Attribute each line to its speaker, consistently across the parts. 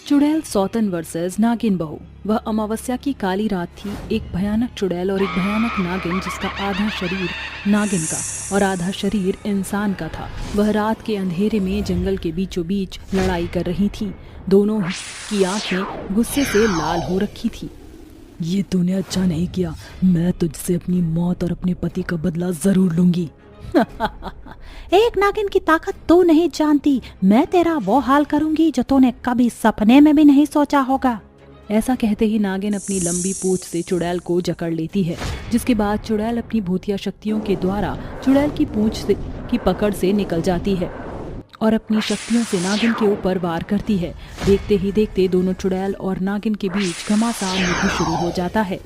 Speaker 1: चुड़ैल सौतन वर्सेस नागिन बहू। वह अमावस्या की काली रात थी। एक भयानक चुड़ैल और एक भयानक नागिन जिसका आधा शरीर नागिन का और आधा शरीर इंसान का था। वह रात के अंधेरे में जंगल के बीचों बीच लड़ाई कर रही थी। दोनों की आंखें गुस्से से लाल हो रखी थी।
Speaker 2: ये तूने अच्छा नहीं किया। मैं तुझसे अपनी मौत और अपने पति का बदला जरूर लूंगी।
Speaker 3: एक नागिन की ताकत तू नहीं जानती। मैं तेरा वो हाल करूंगी जो तूने कभी सपने में भी नहीं सोचा होगा।
Speaker 1: ऐसा कहते ही नागिन अपनी लंबी पूंछ से चुड़ैल को जकड़ लेती है, जिसके बाद चुड़ैल अपनी भूतिया शक्तियों के द्वारा चुड़ैल की पूंछ की पकड़ से निकल जाती है और अपनी शक्तियों से नागिन के ऊपर वार करती है। देखते ही देखते दोनों चुड़ैल और नागिन के बीच घमासान युद्ध शुरू हो जाता है।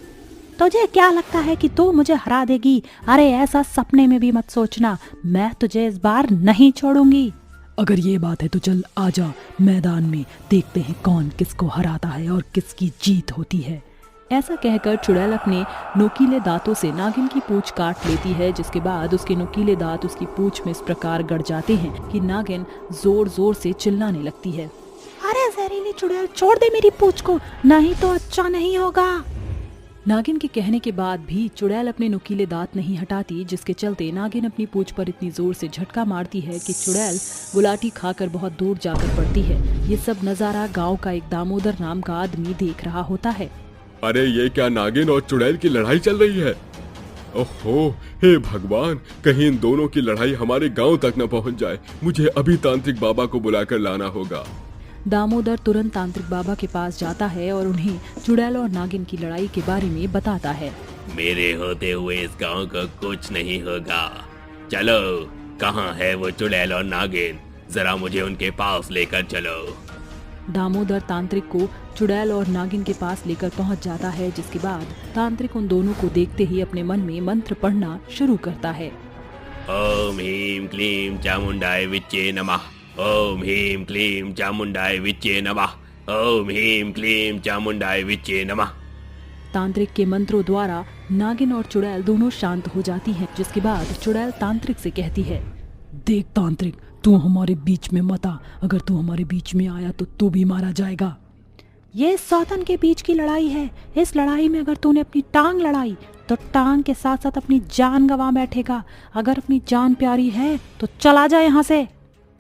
Speaker 3: तुझे क्या लगता है कि तू मुझे हरा देगी? अरे ऐसा सपने में भी मत सोचना। मैं तुझे इस बार नहीं छोड़ूंगी।
Speaker 2: अगर ये बात है तो चल आजा मैदान में, देखते हैं कौन किसको हराता है और किसकी जीत होती है।
Speaker 1: ऐसा कहकर चुड़ैल अपने नोकीले दांतों से नागिन की पूंछ काट लेती है, जिसके बाद उसके नोकीले दांत उसकी पूंछ में इस प्रकार गड़ जाते हैं कि नागिन जोर जोर से चिल्लाने लगती है।
Speaker 3: अरे जहरीली चुड़ैल, छोड़ दे मेरी पूंछ को, नहीं तो अच्छा नहीं होगा।
Speaker 1: नागिन के कहने के बाद भी चुड़ैल अपने नुकीले दांत नहीं हटाती, जिसके चलते नागिन अपनी पूंछ पर इतनी जोर से झटका मारती है कि चुड़ैल गुलाटी खाकर बहुत दूर जाकर पड़ती है। ये सब नजारा गांव का एक दामोदर नाम का आदमी देख रहा होता है।
Speaker 4: अरे ये क्या नागिन और चुड़ैल की लड़ाई चल रही है? ओहो, हे भगवान, कहीं इन दोनों की लड़ाई हमारे गांव तक न पहुंच जाए। मुझे अभी तांत्रिक बाबा को बुलाकर लाना होगा।
Speaker 1: दामोदर तुरंत तांत्रिक बाबा के पास जाता है और उन्हें चुड़ैल और नागिन की लड़ाई के बारे में बताता है।
Speaker 5: मेरे होते हुए इस गांव को कुछ नहीं होगा। चलो, कहाँ है वो चुड़ैल और नागिन? जरा मुझे उनके पास लेकर चलो।
Speaker 1: दामोदर तांत्रिक को चुड़ैल और नागिन के पास लेकर पहुंच जाता है, जिसके बाद तांत्रिक उन दोनों को देखते ही अपने मन में मंत्र पढ़ना शुरू करता है।
Speaker 5: ओम ह्रीं क्लीं चामुंडाय विच्चे नमः। ओम ह्रीं क्लीं चामुंडाय विच्चे नमः। ओम ह्रीं क्लीं चामुंडाय विच्चे नमः।
Speaker 1: तांत्रिक के मंत्रों द्वारा नागिन और चुड़ैल दोनों शांत हो जाती हैं, जिसके बाद चुड़ैल तांत्रिक से कहती है,
Speaker 2: देख तांत्रिक, तू हमारे बीच में मत आ। अगर तू हमारे बीच में आया तो तू भी मारा जाएगा।
Speaker 3: ये सौतन के बीच की लड़ाई है। इस लड़ाई में अगर तूने अपनी टांग लड़ाई तो टांग के साथ साथ अपनी जान गंवा बैठेगा। अगर अपनी जान प्यारी है तो चला जा यहाँ से।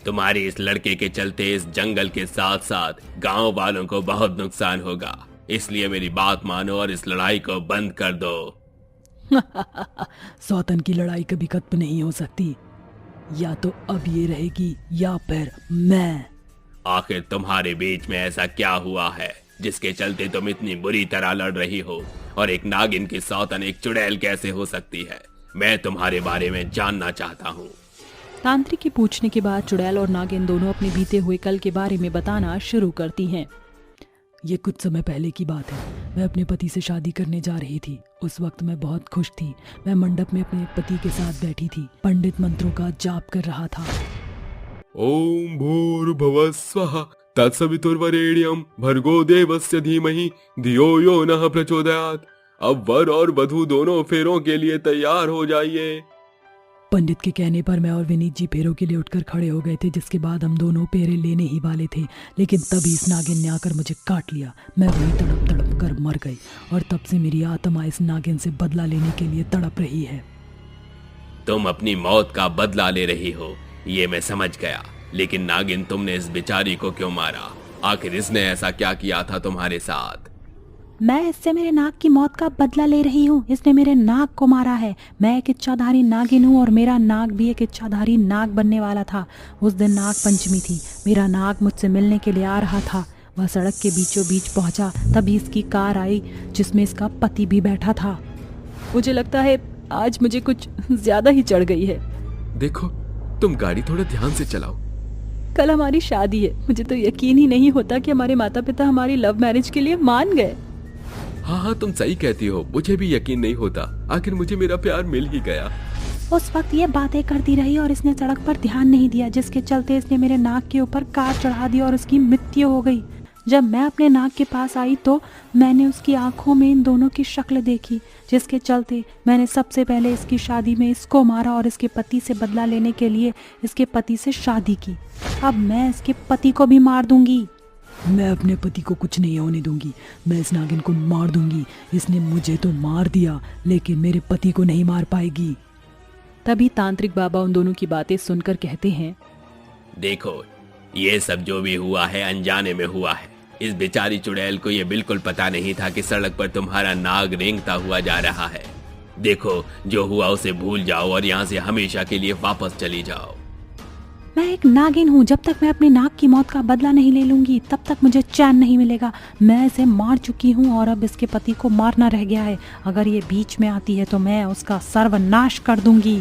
Speaker 5: तुम्हारी इस लड़के के चलते इस जंगल के साथ साथ गांव वालों को बहुत नुकसान होगा, इसलिए मेरी बात मानो और इस लड़ाई को बंद कर दो।
Speaker 2: सौतन की लड़ाई कभी खत्म नहीं हो सकती। या तो अब ये रहेगी या फिर मैं।
Speaker 5: आखिर तुम्हारे बीच में ऐसा क्या हुआ है जिसके चलते तुम इतनी बुरी तरह लड़ रही हो? और एक नागिन की सौतन एक चुड़ैल कैसे हो सकती है? मैं तुम्हारे बारे में जानना चाहता हूँ।
Speaker 1: तांत्रिक के पूछने के बाद चुड़ैल और नागिन दोनों अपने बीते हुए कल के बारे में बताना शुरू करती हैं।
Speaker 2: ये कुछ समय पहले की बात है। मैं अपने पति से शादी करने जा रही थी। उस वक्त मैं बहुत खुश थी। मैं मंडप में अपने पति के साथ बैठी थी। पंडित मंत्रों का जाप कर रहा था।
Speaker 4: ओम भूर्भुवः स्वः तत्सवितुर्वरेण्यं भर्गो देवस्य धीमहि धियो यो नः प्रचोदयात्। अब वर और वधू दोनों फेरों के लिए तैयार हो जाइए।
Speaker 2: पंडित के कहने पर मैं और विनीत जी फेरों के लिए उठकर खड़े हो गए थे, जिसके बाद हम दोनों फेरे लेने ही वाले थे, लेकिन तभी इस नागिन ने आकर मुझे काट लिया। मैं वहीं तड़प तड़प कर मर गई और तब से मेरी आत्मा इस नागिन से बदला लेने के लिए तड़प रही है।
Speaker 5: तुम अपनी मौत का बदला ले रही हो, ये मैं समझ गया, लेकिन नागिन, तुमने इस बेचारी को क्यों मारा? आखिर इसने ऐसा क्या किया था तुम्हारे साथ?
Speaker 3: मैं इससे मेरे नाग की मौत का बदला ले रही हूँ। इसने मेरे नाग को मारा है। मैं एक इच्छाधारी नागिन हूँ और मेरा नाग भी एक इच्छाधारी नाग बनने वाला था। उस दिन नाग पंचमी थी। मेरा नाग मुझसे मिलने के लिए आ रहा था। वह सड़क के बीचों बीच पहुंचा, तभी इसकी कार आई जिसमें इसका पति भी बैठा था।
Speaker 1: मुझे लगता है आज मुझे कुछ ज्यादा ही चढ़ गई है।
Speaker 4: देखो, तुम गाड़ी थोड़ा ध्यान से चलाओ।
Speaker 1: कल हमारी शादी है। मुझे तो यकीन ही नहीं होता कि हमारे माता पिता हमारी लव मैरिज के लिए मान गए।
Speaker 4: हाँ, तुम सही कहती हो। मुझे भी यकीन नहीं होता। आखिर मुझे मेरा प्यार मिल ही गया।
Speaker 3: उस वक्त ये बातें करती रही और इसने सड़क पर ध्यान नहीं दिया, जिसके चलते इसने मेरे नाक के ऊपर कार चढ़ा दी और उसकी मृत्यु हो गई। जब मैं अपने नाक के पास आई तो मैंने उसकी आंखों में इन दोनों की शक्ल देखी, जिसके चलते मैंने सबसे पहले इसकी शादी में इसको मारा और इसके पति से बदला लेने के लिए इसके पति से शादी की। अब मैं इसके पति को भी मार दूंगी।
Speaker 2: मैं अपने पति को कुछ नहीं होने दूंगी। मैं इस नागिन को मार दूंगी। इसने मुझे तो मार दिया, लेकिन मेरे पति को नहीं मार पाएगी।
Speaker 1: तभी तांत्रिक बाबा उन दोनों की बातें सुनकर कहते हैं,
Speaker 5: देखो, ये सब जो भी हुआ है अनजाने में हुआ है। इस बेचारी चुड़ैल को ये बिल्कुल पता नहीं था कि सड़क पर तुम्हारा नाग रेंगता हुआ जा रहा है। देखो, जो हुआ उसे भूल जाओ और यहाँ से हमेशा के लिए वापस चली जाओ।
Speaker 3: मैं एक नागिन हूँ। जब तक मैं अपने नाग की मौत का बदला नहीं ले लूंगी तब तक मुझे चैन नहीं मिलेगा। मैं इसे मार चुकी हूँ और अब इसके पति को मारना रह गया है। अगर ये बीच में आती है तो मैं उसका सर्वनाश कर दूंगी।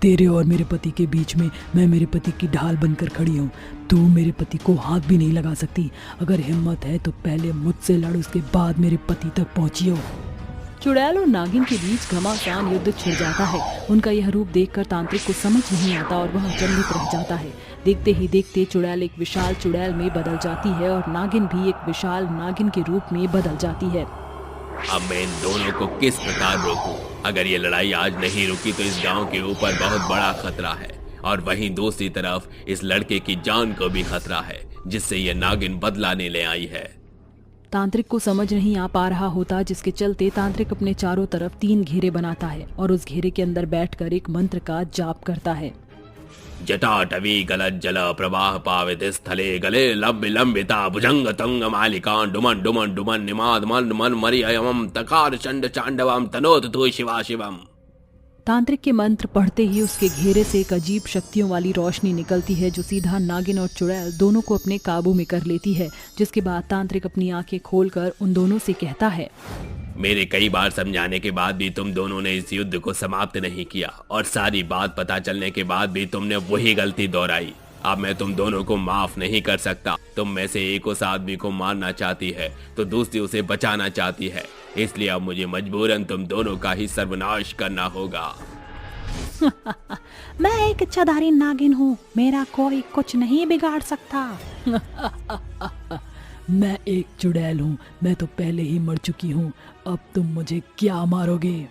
Speaker 2: तेरे और मेरे पति के बीच में मैं मेरे पति की ढाल बनकर खड़ी हूँ। तू मेरे पति को हाथ भी नहीं लगा सकती। अगर हिम्मत है तो पहले मुझसे लड़, उसके बाद मेरे पति तक पहुँचियो।
Speaker 1: चुड़ैल और नागिन के बीच घमासान युद्ध छिड़ जाता है। उनका यह रूप देखकर तांत्रिक को समझ नहीं आता और वह अचंभित रह जाता है। देखते ही देखते चुड़ैल एक विशाल चुड़ैल में बदल जाती है और नागिन भी एक विशाल नागिन के रूप में बदल जाती है।
Speaker 5: अब मैं इन दोनों को किस प्रकार रोकूं? अगर ये लड़ाई आज नहीं रुकी तो इस गांव के ऊपर बहुत बड़ा खतरा है, और वहीं दूसरी तरफ इस लड़के की जान को भी खतरा है जिससे ये नागिन बदला ले आई है।
Speaker 1: तांत्रिक को समझ नहीं आ पा रहा होता, जिसके चलते तांत्रिक अपने चारों तरफ 3 घेरे बनाता है और उस घेरे के अंदर बैठकर एक मंत्र का जाप करता है।
Speaker 5: जटाटवी गलत जल प्रवाह पावित स्थले गले लंब लंबिता भुजंग तंग मालिका डुमन डुमन डुमन निमाद मन मन मरियम तकार चंड चांडवम तनोत तु शिवा शिवम।
Speaker 1: तांत्रिक के मंत्र पढ़ते ही उसके घेरे से एक अजीब शक्तियों वाली रोशनी निकलती है जो सीधा नागिन और चुड़ैल दोनों को अपने काबू में कर लेती है। जिसके बाद तांत्रिक अपनी आंखें खोलकर उन दोनों से कहता है,
Speaker 5: मेरे कई बार समझाने के बाद भी तुम दोनों ने इस युद्ध को समाप्त नहीं किया और सारी बात पता चलने के बाद भी तुमने वही गलती दोहराई। अब मैं तुम दोनों को माफ नहीं कर सकता। तुम में से एक उस आदमी को मारना चाहती है तो दूसरी उसे बचाना चाहती है, इसलिए अब मुझे मजबूरन तुम दोनों का ही सर्वनाश करना होगा।
Speaker 3: मैं एक इच्छाधारी नागिन हूँ, मेरा कोई कुछ नहीं बिगाड़ सकता।
Speaker 2: मैं एक चुड़ैल हूँ, मैं तो पहले ही मर चुकी हूँ। अब तुम मुझे क्या मारोगे?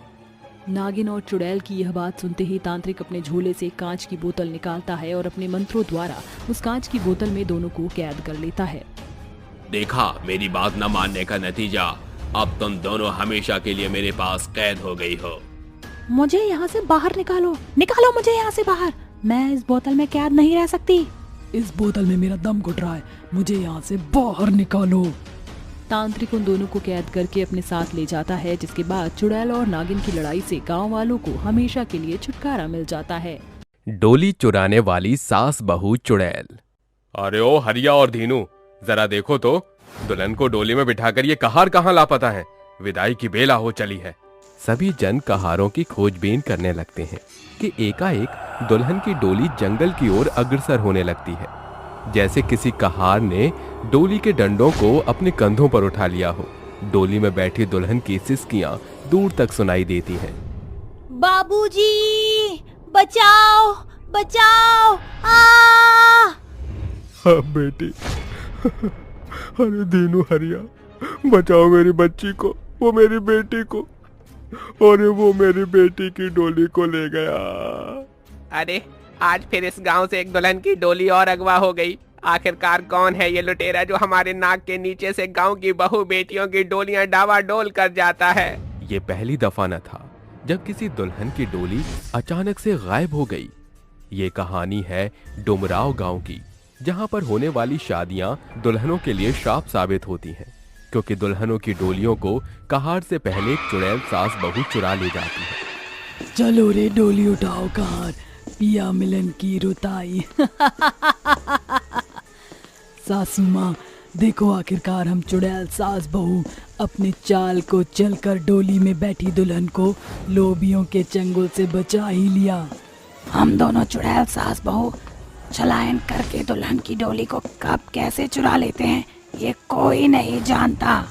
Speaker 1: नागिन और चुड़ैल की यह बात सुनते ही तांत्रिक अपने झोले से कांच की बोतल निकालता है और अपने मंत्रों द्वारा उस कांच की बोतल में दोनों को कैद कर लेता है।
Speaker 5: देखा, मेरी बात न मानने का नतीजा। अब तुम दोनों हमेशा के लिए मेरे पास कैद हो गई हो।
Speaker 3: मुझे यहाँ से बाहर निकालो, निकालो मुझे यहाँ से बाहर। मैं इस बोतल में कैद नहीं रह सकती।
Speaker 2: इस बोतल में मेरा दम घुट रहा है, मुझे यहाँ से बाहर निकालो।
Speaker 1: तांत्रिक उन दोनों को कैद करके अपने साथ ले जाता है, जिसके बाद चुड़ैल और नागिन की लड़ाई से गांव वालों को हमेशा के लिए छुटकारा मिल जाता है।
Speaker 5: डोली चुराने वाली सास बहू चुड़ैल।
Speaker 4: अरे ओ हरिया और धीनू, जरा देखो तो, दुल्हन को डोली में बिठाकर ये कहार कहाँ लापता है। विदाई की बेला हो चली है।
Speaker 5: सभी जन कहारों की खोजबीन करने लगते हैं कि एकाएक दुल्हन की डोली जंगल की ओर अग्रसर होने लगती है, जैसे किसी कहार ने डोली के डंडों को अपने कंधों पर उठा लिया हो। डोली में बैठी दुल्हन की सिसकियां दूर तक सुनाई देती हैं।
Speaker 3: बाबूजी, बचाओ, बचाओ,
Speaker 4: हाँ बेटी। अरे दीनू हरिया, बचाओ मेरी बच्ची को, वो मेरी बेटी को। और वो मेरी बेटी की डोली को ले गया।
Speaker 6: अरे आज फिर इस गांव से एक दुल्हन की डोली और अगवा हो गई। आखिरकार कौन है ये लुटेरा जो हमारे नाक के नीचे से गांव की बहू बेटियों की डोलियां डावाडोल कर जाता है।
Speaker 5: ये पहली दफा न था जब किसी दुल्हन की डोली अचानक से गायब हो गई। ये कहानी है डुमराव गांव की, जहां पर होने वाली शादियां दुल्हनों के लिए श्राप साबित होती हैं, क्योंकि दुल्हनों की डोलियों को कहार से पहले चुड़ैल सास बहू चुरा ले जाती है।
Speaker 2: चलो रे डोली उठाओ कहार, पिया मिलन की रुताई। सासू माँ, देखो आखिरकार हम चुड़ैल सास बहू अपने चाल को चलकर डोली में बैठी दुल्हन को लोबियों के चंगुल से बचा ही लिया।
Speaker 3: हम दोनों चुड़ैल सास बहू चलायन करके दुल्हन की डोली को कब कैसे चुरा लेते हैं ये कोई नहीं जानता।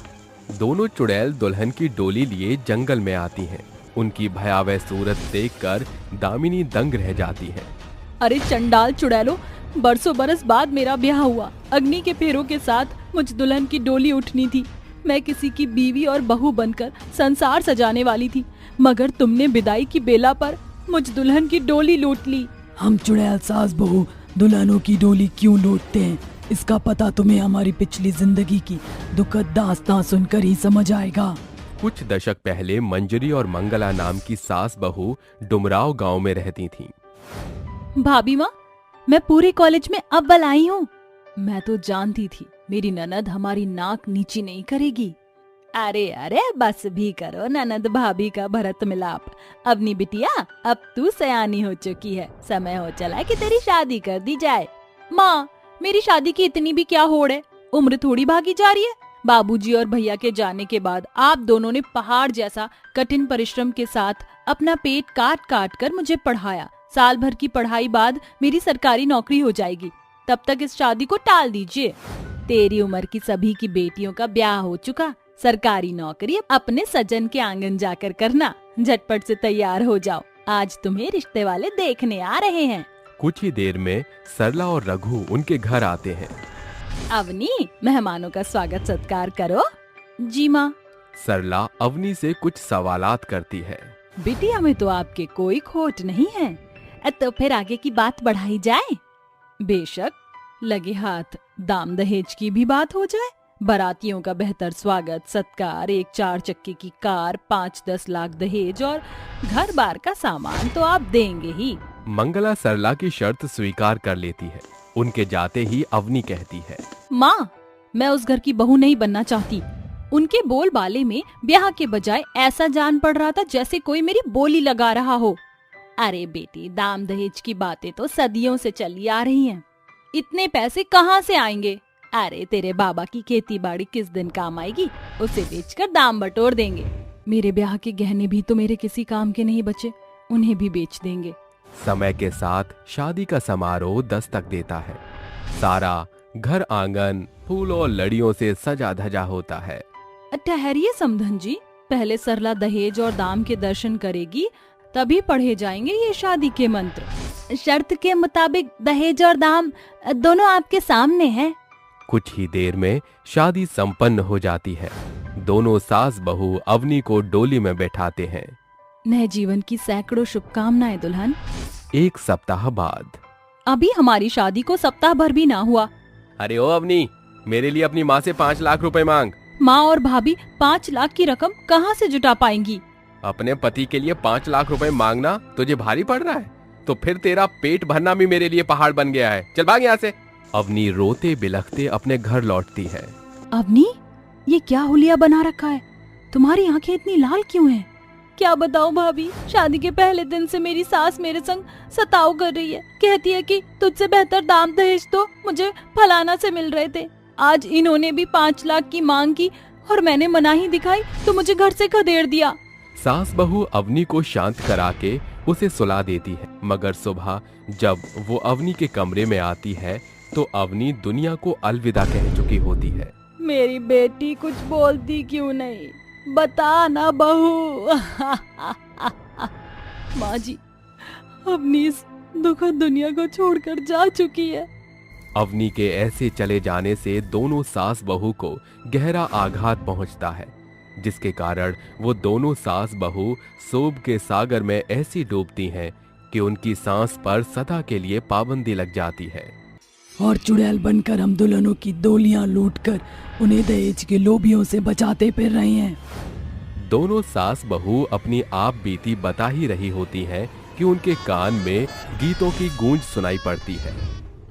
Speaker 5: दोनों चुड़ैल दुल्हन की डोली लिए जंगल में आती हैं। उनकी भयावह सूरत देखकर दामिनी दंग रह जाती है।
Speaker 1: अरे चंडाल चुड़ैलो, बरसों बरस बाद मेरा ब्याह हुआ। अग्नि के फेरों के साथ मुझ दुल्हन की डोली उठनी थी। मैं किसी की बीवी और बहू बनकर संसार सजाने वाली थी, मगर तुमने विदाई की बेला पर मुझ दुल्हन की डोली लूट ली।
Speaker 2: हम चुड़ैल सास बहू दुल्हनों की डोली क्यों लूटते हैं? इसका पता तुम्हें हमारी पिछली जिंदगी की दुखद दास्तां सुनकर ही समझ आएगा।
Speaker 5: कुछ दशक पहले मंजरी और मंगला नाम की सास बहू डुमराव गांव में रहती थीं।
Speaker 1: भाभी माँ, मैं पूरे कॉलेज में अव्वल आई हूँ। मैं तो जानती थी मेरी ननद हमारी नाक नीची नहीं करेगी। अरे अरे बस भी करो ननद भाभी का भरत मिलाप। अवनी बिटिया, अब तू सयानी हो चुकी है, समय हो चला है कि तेरी शादी कर दी जाए। माँ, मेरी शादी की इतनी भी क्या होड़ है, उम्र थोड़ी भागी जा रही है। बाबूजी और भैया के जाने के बाद आप दोनों ने पहाड़ जैसा कठिन परिश्रम के साथ अपना पेट काट काट कर मुझे पढ़ाया। साल भर की पढ़ाई बाद मेरी सरकारी नौकरी हो जाएगी, तब तक इस शादी को टाल दीजिए। तेरी उम्र की सभी की बेटियों का ब्याह हो चुका, सरकारी नौकरी अपने सजन के आंगन जाकर करना। झटपट से तैयार हो जाओ, आज तुम्हें रिश्ते वाले देखने आ रहे हैं।
Speaker 5: कुछ ही देर में सरला और रघु उनके घर आते हैं।
Speaker 1: अवनी, मेहमानों का स्वागत सत्कार करो। जी माँ।
Speaker 5: सरला अवनी से कुछ सवालात करती है।
Speaker 1: बिटिया में तो आपके कोई खोट नहीं है, तो फिर आगे की बात बढ़ाई जाए। बेशक, लगे हाथ दाम दहेज की भी बात हो जाए। बारातियों का बेहतर स्वागत सत्कार, एक 4 चक्के की कार, 5-10 लाख दहेज और घर बार का सामान तो आप देंगे ही।
Speaker 5: मंगला सरला की शर्त स्वीकार कर लेती है। उनके जाते ही अवनी कहती है,
Speaker 1: माँ, मैं उस घर की बहू नहीं बनना चाहती। उनके बोल बाले में ब्याह के बजाय ऐसा जान पड़ रहा था जैसे कोई मेरी बोली लगा रहा हो। अरे बेटी, दाम दहेज की बातें तो सदियों से चली आ रही हैं। इतने पैसे कहाँ से आएंगे? अरे तेरे बाबा की खेती बाड़ी किस दिन काम आएगी, उसे बेचकर दाम बटोर देंगे। मेरे ब्याह के गहने भी तो मेरे किसी काम के नहीं बचे, उन्हें भी बेच देंगे।
Speaker 5: समय के साथ शादी का समारोह दस्तक देता है। सारा घर आंगन फूलों और लड़ियों से सजा धजा होता है।
Speaker 1: ठहरिए समधन जी, पहले सरला दहेज और दाम के दर्शन करेगी, तभी पढ़े जाएंगे ये शादी के मंत्र। शर्त के मुताबिक दहेज और दाम दोनों आपके सामने हैं।
Speaker 5: कुछ ही देर में शादी संपन्न हो जाती है। दोनों सास बहू अवनी को डोली में बैठाते हैं।
Speaker 1: नए जीवन की सैकड़ों शुभकामनाएं दुल्हन।
Speaker 5: 1 सप्ताह बाद।
Speaker 1: अभी हमारी शादी को सप्ताह भर भी ना हुआ।
Speaker 5: अरे ओ अवनी, मेरे लिए अपनी माँ से 5 लाख रुपए मांग।
Speaker 1: माँ और भाभी 5 लाख की रकम कहाँ से जुटा पाएंगी?
Speaker 5: अपने पति के लिए 5 लाख रुपए मांगना तुझे भारी पड़ रहा है? तो फिर तेरा पेट भरना भी मेरे लिए पहाड़ बन गया है। चल भाग यहाँ से। अवनी रोते बिलखते अपने घर लौटती है।
Speaker 1: अवनी, ये क्या हुलिया बना रखा है? तुम्हारी आंखें इतनी लाल क्यों हैं? क्या बताऊं भाभी, शादी के पहले दिन से मेरी सास मेरे संग सताव कर रही है। कहती है कि तुझसे बेहतर दाम दहेज तो मुझे फलाना से मिल रहे थे। आज इन्होंने भी 5 लाख की मांग की और मैंने मनाही दिखाई तो मुझे घर से खदेड़ दिया।
Speaker 5: सास बहू अवनी को शांत करा के उसे सुला देती है, मगर सुबह जब वो अवनी के कमरे में आती है तो अवनी दुनिया को अलविदा कह चुकी होती है।
Speaker 1: मेरी बेटी कुछ बोलती क्यों नहीं, बता ना बहू। माँ जी, अवनी इस दुखद दुनिया को छोड़कर जा चुकी है।
Speaker 5: अवनी के ऐसे चले जाने से दोनों सास बहू को गहरा आघात पहुंचता है, जिसके कारण वो दोनों सास बहू शोभ के सागर में ऐसी डूबती हैं कि उनकी सांस पर सदा के लिए पाबंदी लग जाती है।
Speaker 2: और चुड़ैल बनकर हम दुल्हनों की डोलियां लूटकर उन्हें दहेज के लोभियों से बचाते फिर रहे हैं।
Speaker 5: दोनों सास बहू अपनी आप बीती बता ही रही होती हैं कि उनके कान में गीतों की गूंज सुनाई पड़ती है।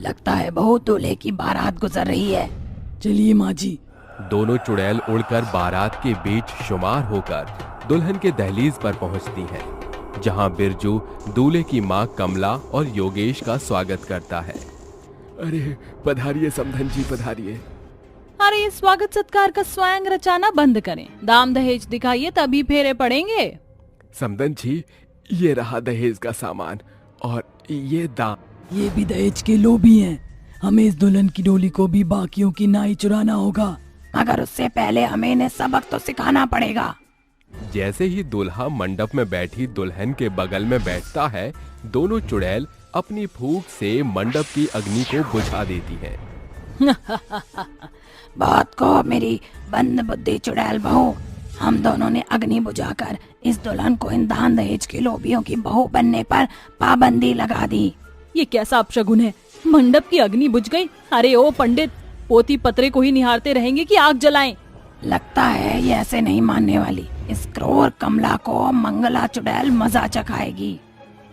Speaker 3: लगता है बहू दूल्हे की बारात गुजर रही है।
Speaker 2: चलिए माँ जी।
Speaker 5: दोनों चुड़ैल उड़कर बारात के बीच शुमार होकर दुल्हन के दहलीज पर पहुंचती हैं, जहां बिरजू दूल्हे की मां कमला और योगेश का स्वागत करता है।
Speaker 4: अरे पधारिए समधन जी, पधारिए।
Speaker 1: अरे स्वागत सत्कार का स्वयं रचाना बंद करें, दाम दहेज दिखाइए तभी फेरे पड़ेंगे।
Speaker 4: समधन जी, ये रहा दहेज का सामान और ये दाम।
Speaker 2: ये भी दहेज के लोभी हैं। हमें इस दुल्हन की डोली को भी बाकियों की नाई चुराना होगा,
Speaker 3: मगर उससे पहले हमें इन्हें सबक तो सिखाना पड़ेगा।
Speaker 5: जैसे ही दूल्हा मंडप में बैठी दुल्हन के बगल में बैठता है, दोनों चुड़ैल अपनी फूंक से मंडप की अग्नि को बुझा देती हैं।
Speaker 3: बहुत को मेरी बंद बुद्धि चुड़ैल बहू। हम दोनों ने अग्नि बुझाकर इस दुल्हन को इन दान दहेज के लोभियों की बहू बनने पर पाबंदी लगा दी।
Speaker 1: ये कैसा अपशगुन है? मंडप की अग्नि बुझ गई। अरे ओ पंडित, पोती पतरे को ही निहारते रहेंगे कि आग जलाएं?
Speaker 3: लगता है ये ऐसे नहीं मानने वाली। इस क्रूर कमला को मंगला चुड़ैल मजा चखाएगी।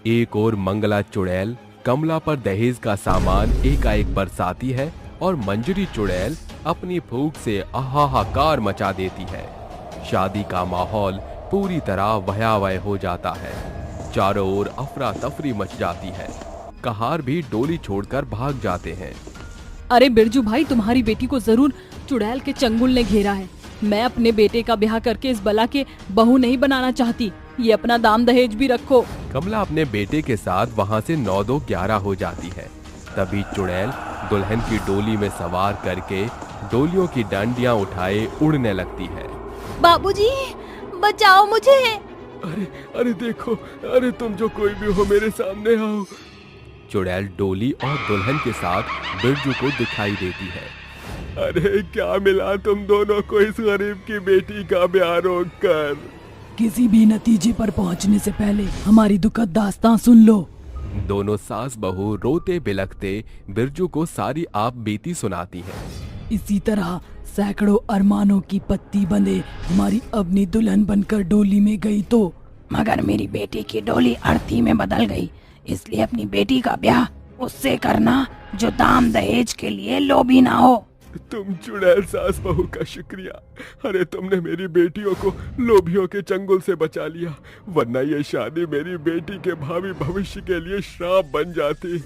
Speaker 5: एक और मंगला चुड़ैल कमला पर दहेज का सामान एकाएक बरसाती है और मंजरी चुड़ैल अपनी फूंक से हाहाकार मचा देती है। शादी का माहौल पूरी तरह भयावह हो जाता है। चारों ओर अफरा तफरी मच जाती है। कहार भी डोली छोड़कर भाग जाते हैं।
Speaker 1: अरे बिरजू भाई, तुम्हारी बेटी को जरूर चुड़ैल के चंगुल ने घेरा है। मैं अपने बेटे का ब्याह करके इस बला के बहू नहीं बनाना चाहती। ये अपना दाम दहेज भी रखो।
Speaker 5: कमला अपने बेटे के साथ वहाँ से 9-2-11 हो जाती है। तभी चुड़ैल दुल्हन की डोली में सवार करके डोलियों की डंडियां उठाए उड़ने लगती है।
Speaker 1: बाबूजी, बचाओ मुझे।
Speaker 4: अरे देखो, अरे तुम जो कोई भी हो मेरे सामने आओ।
Speaker 5: चुड़ैल डोली और दुल्हन के साथ बिरजू को दिखाई देती है।
Speaker 4: अरे क्या मिला तुम दोनों को इस गरीब की बेटी का ब्याह रोक कर?
Speaker 2: किसी भी नतीजे पर पहुंचने से पहले हमारी दुखद दास्तां सुन लो।
Speaker 5: दोनों सास बहू रोते बिलखते बिरजू को सारी आप बीती सुनाती है।
Speaker 2: इसी तरह सैकड़ों अरमानों की पत्ती बंधे हमारी अपनी दुल्हन बनकर डोली में गई तो
Speaker 3: मगर मेरी बेटी की डोली अर्थी में बदल गई। इसलिए अपनी बेटी का ब्याह उससे करना जो दाम दहेज के लिए लोभी ना हो।
Speaker 4: तुम चुड़ैल सास बहू का शुक्रिया। अरे तुमने मेरी बेटियों को लोभियों के चंगुल से बचा लिया, वरना ये शादी मेरी बेटी के भावी भविष्य के लिए श्राप बन जाती।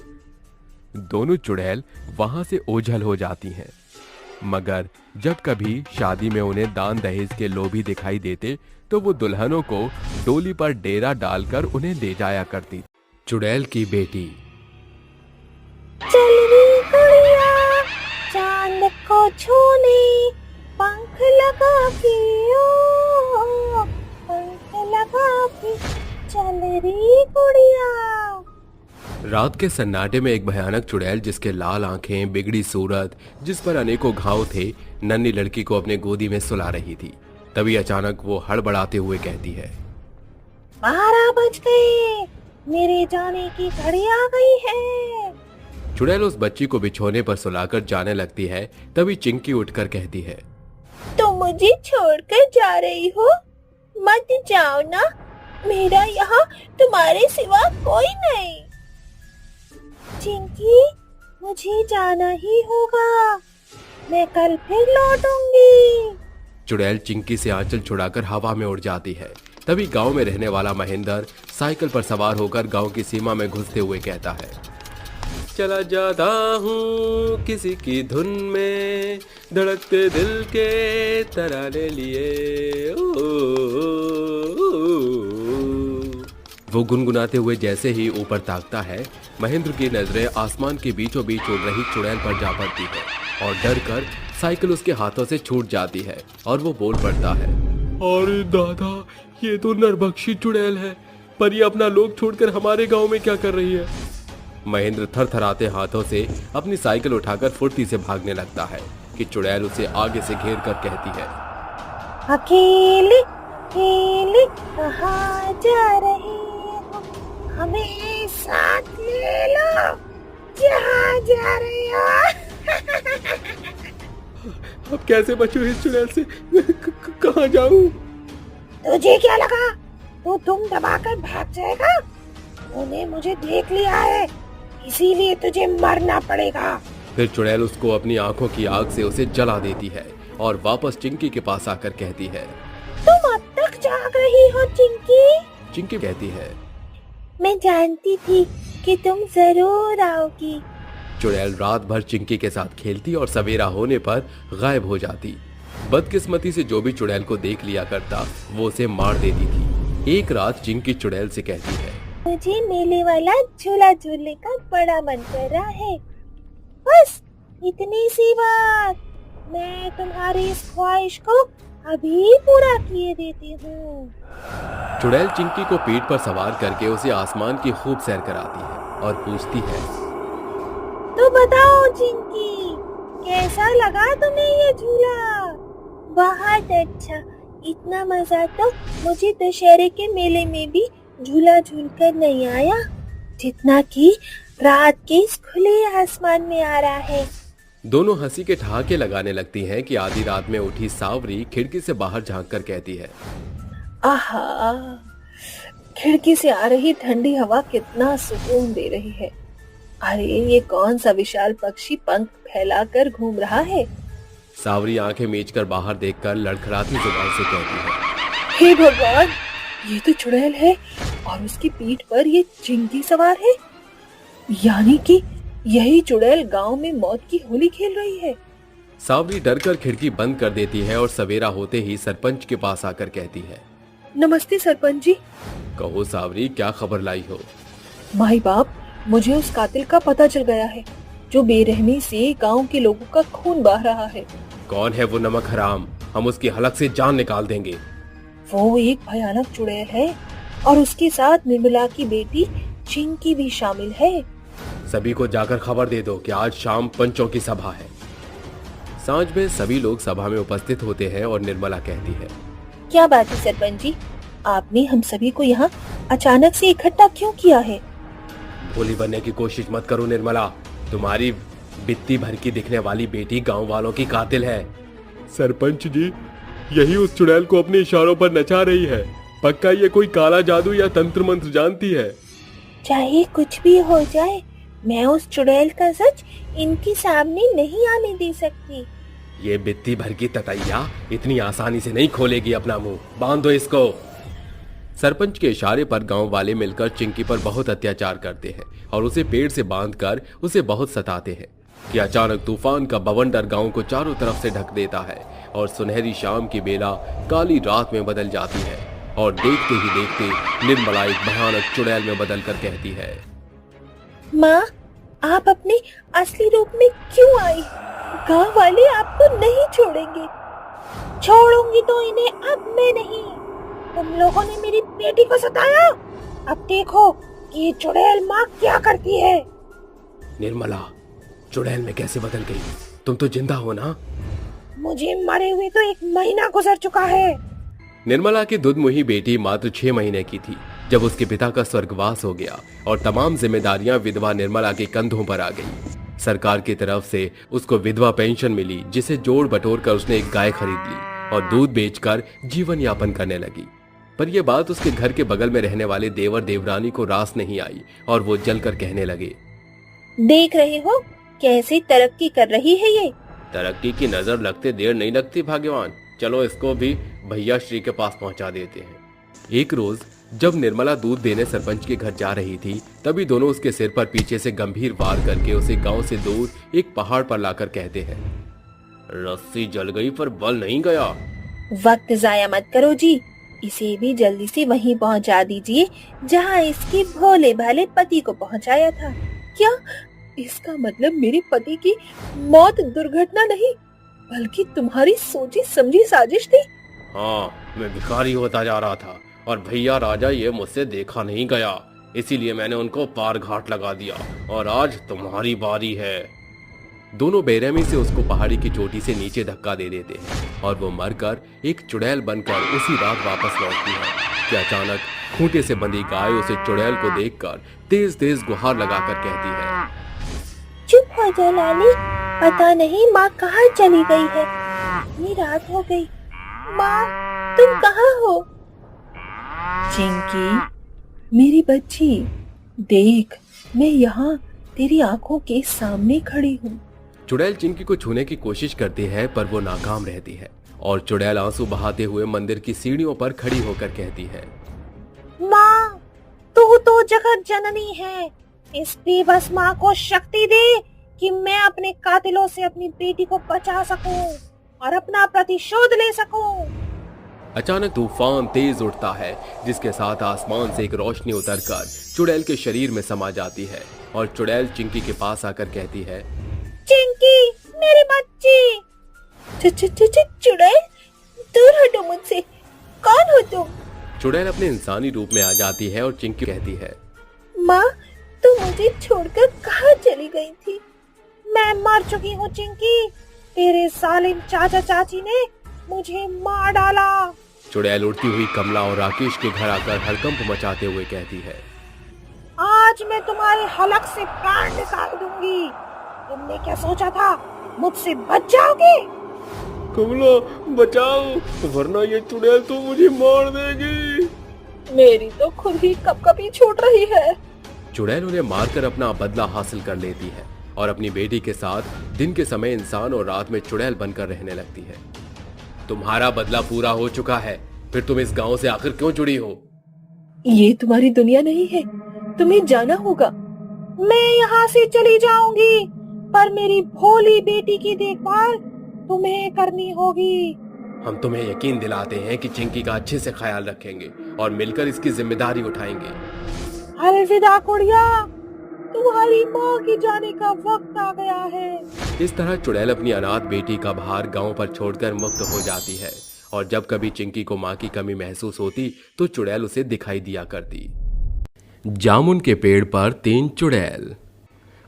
Speaker 5: दोनों चुड़ैल वहां से ओझल हो जाती हैं। मगर जब कभी शादी में उन्हें दान दहेज के लोभी दिखाई देते तो वो दुल्हनों को डोली पर डेरा डालकर उन्हें ले जाया करती। चुड़ैल की बेटी।
Speaker 7: चल री गुड़िया चांद को छूने, पंख लगा के ओ, पंख लगा के चल री गुड़िया।
Speaker 5: रात के सन्नाटे में एक भयानक चुड़ैल जिसके लाल आंखें, बिगड़ी सूरत, जिस पर अनेकों घाव थे, नन्ही लड़की को अपने गोदी में सुला रही थी। तभी अचानक वो हड़बड़ाते हुए कहती है,
Speaker 7: 12 बज गए, मेरे जाने की घड़ी आ गई है।
Speaker 5: चुड़ैल उस बच्ची को बिछोने पर सुलाकर जाने लगती है। तभी चिंकी उठकर कहती है,
Speaker 7: तुम मुझे छोड़कर जा रही हो? मत जाओ ना, मेरा यहाँ तुम्हारे सिवा कोई नहीं। चिंकी, मुझे जाना ही होगा, मैं कल फिर लौटूंगी।
Speaker 5: चुड़ैल चिंकी से आंचल छुड़ाकर हवा में उड़ जाती है। तभी गांव में रहने वाला महेंद्र साइकिल पर सवार होकर गांव की सीमा में घुसते हुए कहता है, चला जाता हूँ किसी की धुन में, धड़कते दिल के तराने लिए। वो गुनगुनाते हुए जैसे ही ऊपर ताकता है, महेंद्र की नजरें आसमान के बीचों बीच उड़ रही चुड़ैल पर जा पड़ती है और डर कर साइकिल उसके हाथों से छूट जाती है और वो बोल पड़ता है,
Speaker 4: अरे दादा, ये तो नरभक्षी चुड़ैल है, पर ये अपना लोग छोड़कर हमारे गांव में क्या कर रही है?
Speaker 5: महेंद्र थरथराते हाथों से अपनी साइकिल उठाकर फुर्ती से भागने लगता है कि चुड़ैल उसे आगे से घेर कर कहती है,
Speaker 7: अकेले अकेले कहाँ जा रही हो, हमें साथ ले लो, जहाँ जा रही हो।
Speaker 4: अब कैसे बचूं इस चुड़ैल से? कहाँ जाऊं?
Speaker 7: तुझे क्या लगा तू तुम दबाकर भाग जाएगा? उन्हें मुझे देख लिया है, इसीलिए तुझे मरना पड़ेगा।
Speaker 5: फिर चुड़ैल उसको अपनी आंखों की आग से उसे जला देती है और वापस चिंकी के पास आकर कहती है,
Speaker 7: तुम अब तक जाग रही हो चिंकी?
Speaker 5: चिंकी कहती है,
Speaker 7: मैं जानती थी कि तुम जरूर आओगी।
Speaker 5: चुड़ैल रात भर चिंकी के साथ खेलती और सवेरा होने पर गायब हो जाती। बदकिस्मती से जो भी चुड़ैल को देख लिया करता वो उसे मार देती थी। एक रात चिंकी चुड़ैल से कहती है,
Speaker 7: मुझे मेले वाला झूला झूलने का बड़ा मन कर रहा है, बस इतनी सी बात, मैं तुम्हारी इस ख्वाहिश को अभी पूरा किए देती हूँ।
Speaker 5: चुड़ैल चिंकी को पीठ पर सवार करके उसे आसमान की खूब सैर कराती है और पूछती है,
Speaker 7: तो बताओ चिंकी, कैसा लगा तुम्हें ये झूला? बहुत अच्छा, इतना मजा तो मुझे दशहरे के मेले में भी झूला झूलकर नहीं आया, जितना कि रात के इस खुले आसमान में आ रहा है।
Speaker 5: दोनों हंसी के ठहाके लगाने लगती हैं कि आधी रात में उठी सावरी खिड़की से बाहर झांककर कहती है,
Speaker 7: आहा, खिड़की से आ रही ठंडी हवा कितना सुकून दे रही है। अरे ये कौन सा विशाल पक्षी पंख फैलाकर घूम रहा है।
Speaker 5: सावरी आंखें मीचकर बाहर देखकर लड़खड़ाती जुबान से कहती है,
Speaker 7: हे भगवान, ये तो चुड़ैल है और उसकी पीठ पर ये चिंकी सवार है। यानी कि यही चुड़ैल गांव में मौत की होली खेल रही है।
Speaker 5: सावरी डरकर खिड़की बंद कर देती है और सवेरा होते ही सरपंच के पास आकर कहती है,
Speaker 7: नमस्ते सरपंच जी।
Speaker 5: कहो सावरी, क्या खबर लाई हो?
Speaker 7: माई बाप, मुझे उस कातिल का पता चल गया है जो बेरहमी से गांव के लोगों का खून बहा रहा है।
Speaker 5: कौन है वो नमक हराम? हम उसकी हलक से जान निकाल देंगे।
Speaker 7: वो एक भयानक चुड़ैल है और उसके साथ निर्मला की बेटी चिंकी भी शामिल है।
Speaker 5: सभी को जाकर खबर दे दो कि आज शाम पंचों की सभा है। सांझ में सभी लोग सभा में उपस्थित होते हैं और निर्मला कहती है,
Speaker 7: क्या बात है सरपंच जी, आपने हम सभी को यहाँ अचानक से इकट्ठा क्यों किया है?
Speaker 5: भोली बनने की कोशिश मत करो निर्मला, तुम्हारी बित्ती भर की दिखने वाली बेटी गांव वालों की कातिल है।
Speaker 4: सरपंच जी, यही उस चुड़ैल को अपने इशारों पर नचा रही है। पक्का ये कोई काला जादू या तंत्र मंत्र जानती है।
Speaker 7: चाहे कुछ भी हो जाए, मैं उस चुड़ैल का सच इनके सामने नहीं आने दे सकती।
Speaker 5: ये बित्ती भर की ततैया इतनी आसानी से नहीं खोलेगी अपना मुंह। बांध दो इसको। सरपंच के इशारे पर गांव वाले मिलकर चिंकी पर बहुत अत्याचार करते हैं और उसे पेड़ से बांधकर उसे बहुत सताते हैं कि अचानक तूफान का बवंडर गांव को चारों तरफ से ढक देता है और सुनहरी शाम की बेला काली रात में बदल जाती है और देखते ही देखते निर्मला एक भयानक चुड़ैल में बदलकर कहती है,
Speaker 7: माँ, आप अपने असली रूप में क्यों आई? गांव वाले आपको नहीं छोड़ेंगे। छोड़ूंगी तो इन्हें अब मैं नहीं। तुम लोगों ने मेरी बेटी को सताया, अब देखो कि ये चुड़ैल माँ क्या करती है।
Speaker 5: निर्मला, चुड़ैल में कैसे बदल गई? तुम तो जिंदा हो ना?
Speaker 7: मुझे मरे हुए तो 1 महीना गुजर चुका है।
Speaker 5: निर्मला की दुधमुही बेटी मात्र 6 महीने की थी जब उसके पिता का स्वर्गवास हो गया और तमाम जिम्मेदारियां विधवा निर्मला के कंधों पर आ गई। सरकार की तरफ से उसको विधवा पेंशन मिली, जिसे जोड़ बटोर कर उसने एक गाय खरीद ली और दूध बेचकर जीवन यापन करने लगी। पर यह बात उसके घर के बगल में रहने वाले देवर देवरानी को रास नहीं आई और वो जलकर कहने लगे,
Speaker 7: देख रहे हो कैसे तरक्की कर रही है ये।
Speaker 5: तरक्की की नजर लगते देर नहीं लगती भाग्यवान। चलो इसको भी भैया श्री के पास पहुंचा देते हैं। एक रोज जब निर्मला दूध देने सरपंच के घर जा रही थी, तभी दोनों उसके सिर पर पीछे से गंभीर वार करके उसे गांव से दूर एक पहाड़ पर लाकर कहते हैं, रस्सी जल गई पर बल नहीं गया।
Speaker 7: वक्त जाया मत करो जी, इसे भी जल्दी से वहीं पहुंचा दीजिए जहां इसके भोले भाले पति को पहुंचाया था। क्या इसका मतलब मेरे पति की मौत दुर्घटना नहीं बल्कि तुम्हारी सोची समझी साजिश थी?
Speaker 5: हाँ, मैं भिखारी होता जा रहा था और भैया राजा ये मुझसे देखा नहीं गया, इसीलिए मैंने उनको पार घाट लगा दिया और आज तुम्हारी बारी है। दोनों बेरहमी से उसको पहाड़ी की चोटी से नीचे धक्का दे देते हैं और वो मरकर एक चुड़ैल बनकर उसी रात वापस लौटती है कि अचानक खूंटे से बंधी गाय उसे चुड़ैल को देखकर तेज तेज गुहार लगाकर कहती है,
Speaker 7: चुप हो जा लाली, पता नहीं माँ कहाँ चली गई है। इतनी रात हो गई, माँ तुम कहाँ हो? चिंकी मेरी बच्ची, देख मैं यहाँ तेरी आंखों के सामने खड़ी हूँ।
Speaker 5: चुड़ैल चिंकी को छूने की कोशिश करती है पर वो नाकाम रहती है और चुड़ैल आंसू बहाते हुए मंदिर की सीढ़ियों पर खड़ी होकर कहती है,
Speaker 7: माँ तू तो जगत जननी है, इस बेबस माँ को शक्ति दे कि मैं अपने कातिलों से अपनी बेटी को बचा सकूं और अपना प्रतिशोध ले सकूं।
Speaker 5: अचानक तूफान तेज उठता है जिसके साथ आसमान से एक रोशनी उतरकर चुड़ैल के शरीर में समा जाती है और चुड़ैल चिंकी के पास आकर कहती है,
Speaker 7: चिंकी मेरी बच्ची। चुड़ैल दूर हटो मुझसे, कौन हो तुम?
Speaker 5: चुड़ैल अपने इंसानी रूप में आ जाती है और चिंकी कहती है,
Speaker 7: माँ तू मुझे छोड़कर कहाँ चली गई थी? मैं मर चुकी हूँ चिंकी, तेरे जालिम चाचा चाची ने मुझे मार डाला।
Speaker 5: चुड़ैल उड़ती हुई कमला और राकेश के घर आकर हड़कंप मचाते हुए कहती है,
Speaker 7: आज मैं तुम्हारे हलक से प्राण निकाल दूंगी। तुमने क्या सोचा था, मुझसे बच जाओगे?
Speaker 4: कमला बचाओ, वरना ये चुड़ैल तो मुझे मार देगी।
Speaker 7: मेरी तो खुद ही कपकपी छूट रही है।
Speaker 5: चुड़ैल उन्हें मारकर अपना बदला हासिल कर लेती है और अपनी बेटी के साथ दिन के समय इंसान और रात में चुड़ैल बनकर रहने लगती है। तुम्हारा बदला पूरा हो चुका है, फिर तुम इस गांव से आखिर क्यों जुड़ी हो?
Speaker 8: ये तुम्हारी दुनिया नहीं है, तुम्हें जाना होगा।
Speaker 7: मैं यहाँ से चली जाऊंगी, पर मेरी भोली बेटी की देखभाल तुम्हें करनी होगी।
Speaker 5: हम तुम्हें यकीन दिलाते हैं कि चिंकी का अच्छे से ख्याल रखेंगे और मिलकर इसकी जिम्मेदारी उठाएंगे।
Speaker 7: अलविदा कुड़िया, तुम्हारी माँ की जाने का वक्त आ गया है।
Speaker 5: इस तरह चुड़ैल अपनी अनाथ बेटी का भार गांव पर छोड़कर मुक्त हो जाती है और जब कभी चिंकी को माँ की कमी महसूस होती तो चुड़ैल उसे दिखाई दिया करती। जामुन के पेड़ पर 3 चुड़ैल।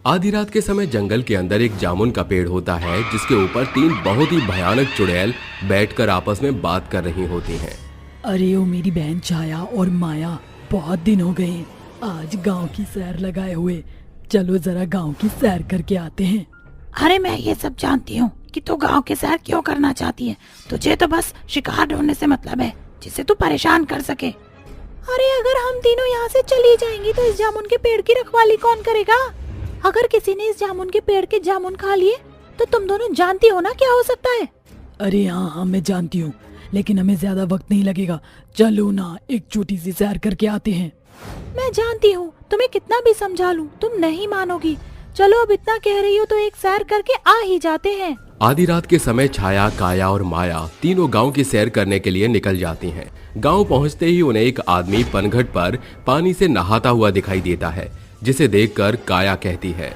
Speaker 5: आधी रात के समय जंगल के अंदर एक जामुन का पेड़ होता है जिसके ऊपर 3 बहुत ही भयानक चुड़ैल बैठकर आपस में बात कर रही होती हैं।
Speaker 2: अरे ओ मेरी बहन छाया और माया, बहुत दिन हो गए आज गांव की सैर लगाए हुए। चलो जरा गांव की सैर करके आते हैं।
Speaker 3: अरे मैं ये सब जानती हूँ कि तू गांव के सैर क्यों करना चाहती है। तुझे तो बस शिकार ढूंढने से मतलब है जिससे तू परेशान कर सके। अरे अगर हम तीनों यहाँ से चली जाएंगी तो इस जामुन के पेड़ की रखवाली कौन करेगा? अगर किसी ने इस जामुन के पेड़ के जामुन खा लिए तो तुम दोनों जानती हो ना क्या हो सकता है।
Speaker 2: अरे हाँ मैं जानती हूँ, लेकिन हमें ज्यादा वक्त नहीं लगेगा। चलो ना एक छोटी सी सैर करके आते हैं।
Speaker 3: मैं जानती हूँ, तुम्हें कितना भी समझा लूं तुम नहीं मानोगी। चलो अब इतना कह रही हो तो एक सैर करके आ ही जाते हैं।
Speaker 5: आधी रात के समय छाया, काया और माया तीनों गांव की सैर करने के लिए निकल जाती हैं। गांव पहुंचते ही उन्हें एक आदमी पनघट पर पानी से नहाता हुआ दिखाई देता है, जिसे देखकर काया कहती है,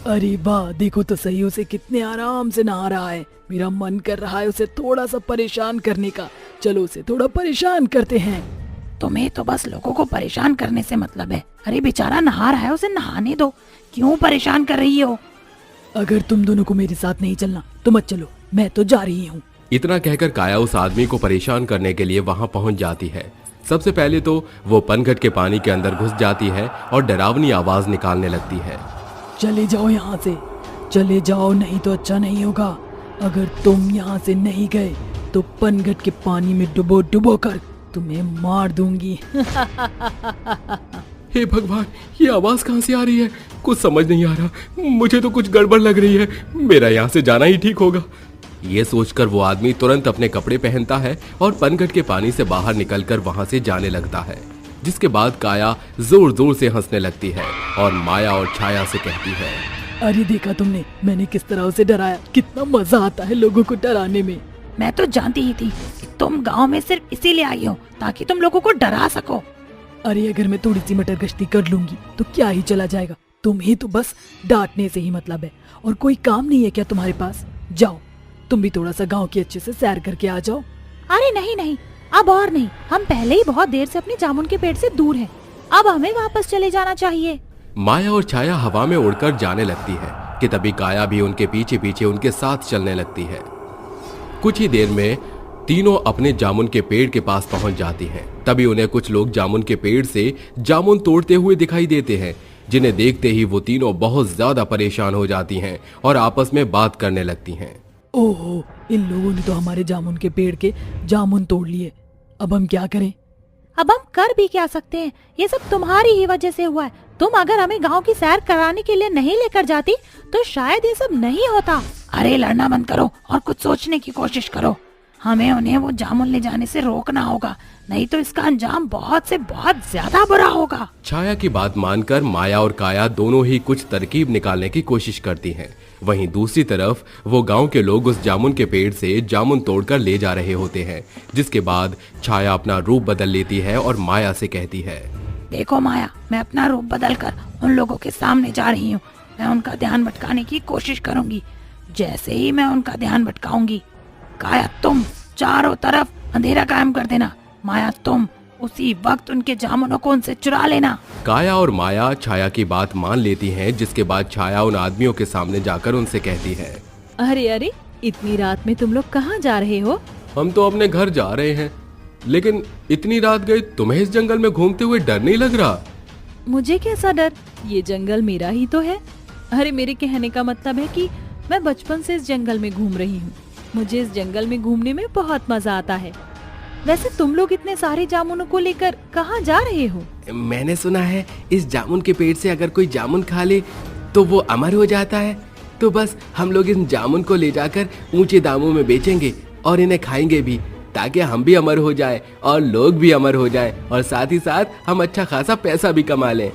Speaker 2: अरे वाह, देखो तो सही उसे कितने आराम से नहा रहा है। मेरा मन कर रहा है उसे थोड़ा सा परेशान करने का। चलो उसे थोड़ा परेशान करते हैं।
Speaker 3: तुम्हें तो बस लोगों को परेशान करने से मतलब है। अरे बेचारा नहा रहा है, उसे नहाने दो, क्यों परेशान कर रही हो?
Speaker 2: अगर तुम दोनों को मेरे साथ नहीं चलना तो मत चलो, मैं तो जा रही हूँ।
Speaker 5: इतना कहकर काया उस आदमी को परेशान करने के लिए वहां पहुंच जाती है। सबसे पहले तो वो पनघट के पानी के अंदर घुस जाती है और डरावनी आवाज निकालने लगती है।
Speaker 2: चले जाओ यहाँ से, चले जाओ, नहीं तो अच्छा नहीं होगा। अगर तुम यहाँ से नहीं गए तो पनघट के पानी में डुबो डुबो कर तुम्हें मार दूंगी।
Speaker 4: हे भगवान, ये आवाज कहाँ से आ रही है? कुछ समझ नहीं आ रहा, मुझे तो कुछ गड़बड़ लग रही है। मेरा यहाँ से जाना ही ठीक होगा।
Speaker 5: ये सोचकर वो आदमी तुरंत अपने कपड़े पहनता है और पनघट के पानी से बाहर निकलकर वहां से जाने लगता है। जिसके बाद काया जोर जोर से हंसने लगती है और माया और छाया से कहती है,
Speaker 2: अरे देखा तुमने, मैंने किस तरह उसे डराया। कितना मजा आता है लोगों को डराने में।
Speaker 3: मैं तो जानती ही थी कि तुम गांव में सिर्फ इसीलिए आई हो ताकि तुम लोगों को डरा सको।
Speaker 2: अरे अगर मैं थोड़ी सी मटर गश्ती कर लूंगी तो क्या ही चला जाएगा। तुम्हें तो बस डांटने से ही मतलब है, और कोई काम नहीं है क्या तुम्हारे पास? जाओ तुम भी थोड़ा सा गांव की अच्छे से सैर करके आ जाओ।
Speaker 3: अरे नहीं नहीं, अब और नहीं, हम पहले ही बहुत देर से अपने जामुन के पेड़ से दूर हैं। अब हमें वापस चले जाना चाहिए।
Speaker 5: माया और छाया हवा में उड़कर जाने लगती है कि तभी काया भी उनके पीछे पीछे उनके साथ चलने लगती है। कुछ ही देर में तीनों अपने जामुन के पेड़ के पास पहुंच जाती हैं। तभी उन्हें कुछ लोग जामुन के पेड़ से जामुन तोड़ते हुए दिखाई देते हैं, जिन्हें देखते ही वो तीनों बहुत ज्यादा परेशान हो जाती हैं और आपस में बात करने लगती हैं।
Speaker 2: ओहो, इन लोगों ने तो हमारे जामुन के पेड़ के जामुन तोड़ लिए। अब हम क्या करें?
Speaker 3: अब हम कर भी क्या सकते हैं? ये सब तुम्हारी ही वजह से हुआ है। तुम अगर हमें गांव की सैर कराने के लिए नहीं लेकर जाती तो शायद ये सब नहीं होता। अरे लड़ना बंद करो और कुछ सोचने की कोशिश करो। हमें उन्हें वो जामुन ले जाने से रोकना होगा, नहीं तो इसका अंजाम बहुत से बहुत ज्यादा बुरा होगा।
Speaker 5: छाया की बात मानकर माया और काया दोनों ही कुछ तरकीब निकालने की कोशिश करती हैं। वहीं दूसरी तरफ वो गांव के लोग उस जामुन के पेड़ से जामुन तोड़कर ले जा रहे होते हैं। जिसके बाद छाया अपना रूप बदल लेती है और माया से कहती है,
Speaker 3: देखो माया, मैं अपना रूप बदलकर उन लोगों के सामने जा रही हूँ। मैं उनका ध्यान भटकाने की कोशिश करूंगी। जैसे ही मैं उनका ध्यान भटकाऊंगी, काया तुम चारों तरफ अंधेरा कायम कर देना। माया तुम उसी वक्त उनके जामुनों को उनसे चुरा लेना।
Speaker 5: काया और माया छाया की बात मान लेती हैं। जिसके बाद छाया उन आदमियों के सामने जाकर उनसे कहती है,
Speaker 1: अरे अरे, इतनी रात में तुम लोग कहाँ जा रहे हो?
Speaker 5: हम तो अपने घर जा रहे हैं, लेकिन इतनी रात गए तुम्हें इस जंगल में घूमते हुए डर नहीं लग रहा?
Speaker 1: मुझे कैसा डर, ये जंगल मेरा ही तो है। अरे मेरे कहने का मतलब है कि मैं बचपन से इस जंगल में घूम रही हूँ। मुझे इस जंगल में घूमने में बहुत मजा आता है। वैसे तुम लोग इतने सारे जामुनों को लेकर कहाँ जा रहे हो?
Speaker 5: मैंने सुना है इस जामुन के पेड़ से अगर कोई जामुन खा ले तो वो अमर हो जाता है। तो बस हम लोग इन जामुन को ले जाकर ऊंचे दामों में बेचेंगे और इन्हें खाएंगे भी, ताकि हम भी अमर हो जाए और लोग भी अमर हो जाएं और साथ ही साथ हम अच्छा खासा पैसा भी कमा लें।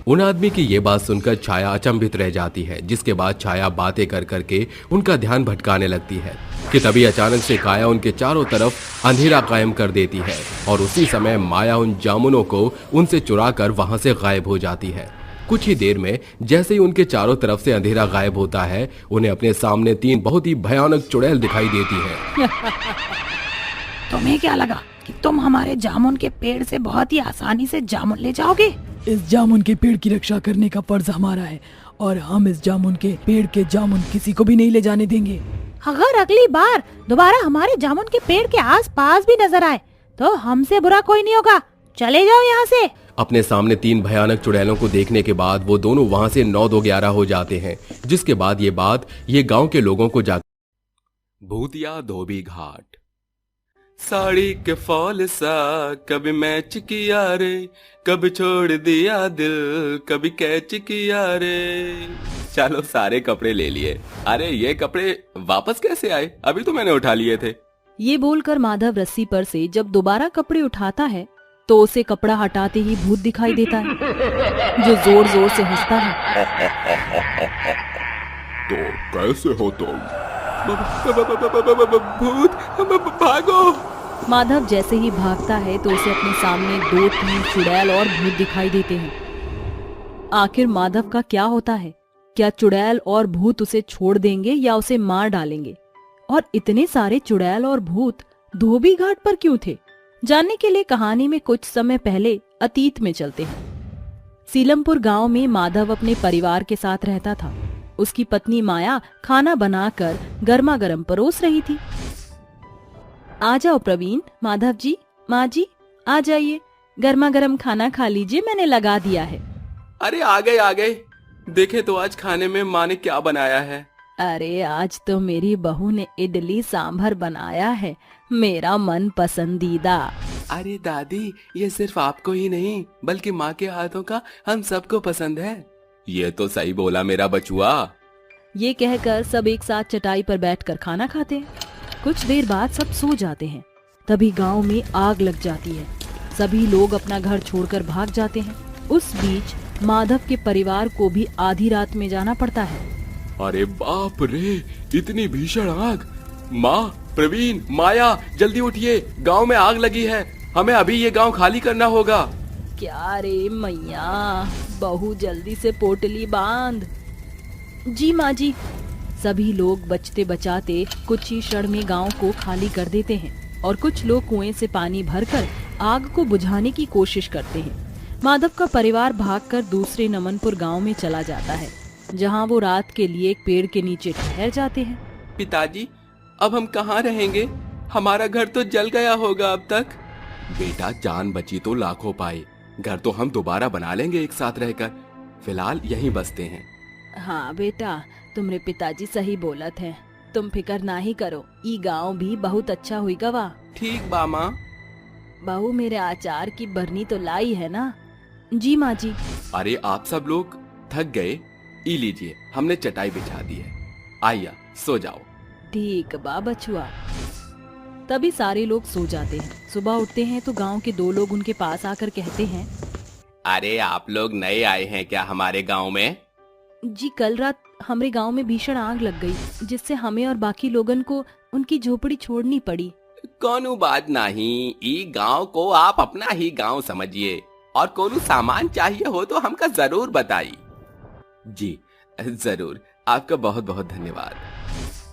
Speaker 5: उन आदमी की ये बात सुनकर छाया अचंभित रह जाती है, जिसके बाद छाया बातें कर करके उनका ध्यान भटकाने लगती है कि तभी अचानक से काया उनके चारों तरफ अंधेरा कायम कर देती है और उसी समय माया उन जामुनों को उनसे चुरा कर वहां से गायब हो जाती है। कुछ ही देर में जैसे ही उनके चारों तरफ से अंधेरा गायब होता है, उन्हें अपने सामने 3 बहुत ही भयानक चुड़ैल दिखाई देती है।
Speaker 3: तुम्हें क्या लगा कि तुम हमारे जामुन के पेड़ से बहुत ही आसानी से जामुन ले जाओगे?
Speaker 2: इस जामुन के पेड़ की रक्षा करने का फर्ज हमारा है और हम इस जामुन के पेड़ के जामुन किसी को भी नहीं ले जाने देंगे।
Speaker 3: अगर अगली बार दोबारा हमारे जामुन के पेड़ के आसपास भी नजर आए तो हमसे बुरा कोई नहीं होगा। चले जाओ यहाँ से।
Speaker 5: अपने सामने 3 भयानक चुड़ैलों को देखने के बाद वो दोनों वहां से 9-2-11 हो जाते हैं, जिसके बाद ये बात ये गांव के लोगों को जा भूतिया धोबी घाट। साड़ी के फॉल सा कभी मैच किया रे, कभी छोड़ दिया दिल, कभी कैच किया रे। चलो सारे कपड़े ले लिए। अरे ये कपड़े वापस कैसे आए? अभी तो मैंने उठा लिए थे।
Speaker 1: ये बोलकर माधव रस्सी पर से जब दोबारा कपड़े उठाता है तो उसे कपड़ा हटाते ही भूत दिखाई देता है, जो जोर जोर से हंसता है।
Speaker 4: तो कैसे हो तुम?
Speaker 5: भूत, भागो।
Speaker 1: माधव जैसे ही भागता है तो उसे अपने सामने 2-3 चुड़ैल और भूत दिखाई देते हैं। आखिर माधव का क्या होता है? क्या चुड़ैल और भूत उसे छोड़ देंगे या उसे मार डालेंगे? और इतने सारे चुड़ैल और भूत धोबी घाट पर क्यों थे? जानने के लिए कहानी में कुछ समय पहले अतीत में चलते हैं। सीलमपुर गांव में माधव अपने परिवार के साथ रहता था। उसकी पत्नी माया खाना बनाकर गर्मा गर्म परोस रही थी। आ जाओ प्रवीण, माधव जी, माँ जी, आ जाइए, गर्मा गर्म खाना खा लीजिए, मैंने लगा दिया है।
Speaker 5: अरे आ गए। देखे तो आज खाने में माँ ने क्या बनाया है।
Speaker 1: अरे आज तो मेरी बहू ने इडली सांभर बनाया है, मेरा मन पसंदीदा।
Speaker 5: अरे दादी, ये सिर्फ आपको ही नहीं बल्कि माँ के हाथों का हम सबको पसंद है। ये तो सही बोला मेरा बचुआ।
Speaker 1: ये कहकर सब एक साथ चटाई पर बैठकर खाना खाते हैं। कुछ देर बाद सब सो जाते हैं। तभी गांव में आग लग जाती है। सभी लोग अपना घर छोड़कर भाग जाते हैं। उस बीच माधव के परिवार को भी आधी रात में जाना पड़ता है।
Speaker 5: अरे बाप रे, इतनी भीषण आग! माँ, प्रवीण, माया, जल्दी उठिए, गांव में आग लगी है। हमें अभी ये गांव खाली करना होगा।
Speaker 1: क्या रे मैया, बहू जल्दी से पोटली बांध। जी माँ जी। सभी लोग बचते बचाते कुछ ही क्षण में गांव को खाली कर देते हैं और कुछ लोग कुएं से पानी भरकर आग को बुझाने की कोशिश करते हैं। माधव का परिवार भागकर दूसरे नमनपुर गांव में चला जाता है, जहां वो रात के लिए एक पेड़ के नीचे ठहर जाते हैं।
Speaker 5: पिताजी, अब हम कहाँ रहेंगे? हमारा घर तो जल गया होगा अब तक। बेटा, जान बची तो लाखों पाए। घर तो हम दोबारा बना लेंगे एक साथ रहकर। फिलहाल यहीं बसते हैं।
Speaker 1: हाँ बेटा, तुम्हारे पिताजी सही बोलत हैं। तुम फिकर ना ही करो, ई गांव भी बहुत अच्छा हुई गवा।
Speaker 5: ठीक बा माँ।
Speaker 1: बहू मेरे आचार की बरनी तो लाई है ना? जी माँ जी।
Speaker 5: अरे आप सब लोग थक गए, ई लीजिए, हमने चटाई बिछा दी है। आइया, सो जाओ।
Speaker 1: ठीक बा बछुआ। तभी सारे लोग सो जाते हैं। सुबह उठते हैं तो गांव के 2 लोग उनके पास आकर कहते हैं,
Speaker 5: अरे आप लोग नए आए हैं क्या हमारे गांव में?
Speaker 1: जी कल रात हमारे गांव में भीषण आग लग गई, जिससे हमें और बाकी लोगन को उनकी झोपड़ी छोड़नी पड़ी।
Speaker 5: कोनो बात नहीं, ई गांव को आप अपना ही गांव समझिए और कोनो सामान चाहिए हो तो हमका जरूर बताइए। जी जरूर, आपका बहुत बहुत धन्यवाद।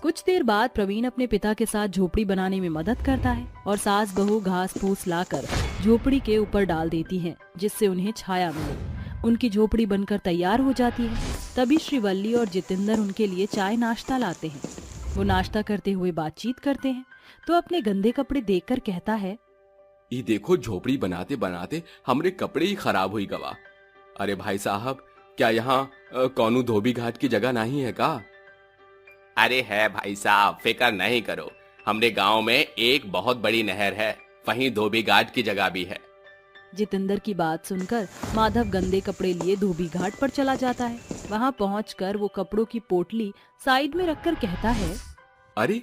Speaker 1: कुछ देर बाद प्रवीण अपने पिता के साथ झोपड़ी बनाने में मदद करता है और सास बहू घास फूस लाकर झोपड़ी के ऊपर डाल देती हैं, जिससे उन्हें छाया मिले। उनकी झोपड़ी बनकर तैयार हो जाती है। तभी श्रीवल्ली और जितेंद्र उनके लिए चाय नाश्ता लाते हैं। वो नाश्ता करते हुए बातचीत करते हैं तो अपने गंदे कपड़े देखकर कहता है,
Speaker 5: ये देखो, झोपड़ी बनाते बनाते हमरे कपड़े ही खराब हुई गवा। अरे भाई साहब, क्या यहाँ कौनू धोबी घाट की जगह नहीं है का? अरे है भाई साहब, फिक्र नहीं करो। हमरे गांव में एक बहुत बड़ी नहर है, वहीं धोबी घाट की जगह भी है।
Speaker 1: जितेंद्र की बात सुनकर माधव गंदे कपड़े लिए धोबी घाट पर चला जाता है। वहाँ पहुंचकर वो कपड़ों की पोटली साइड में रखकर कहता है,
Speaker 5: अरे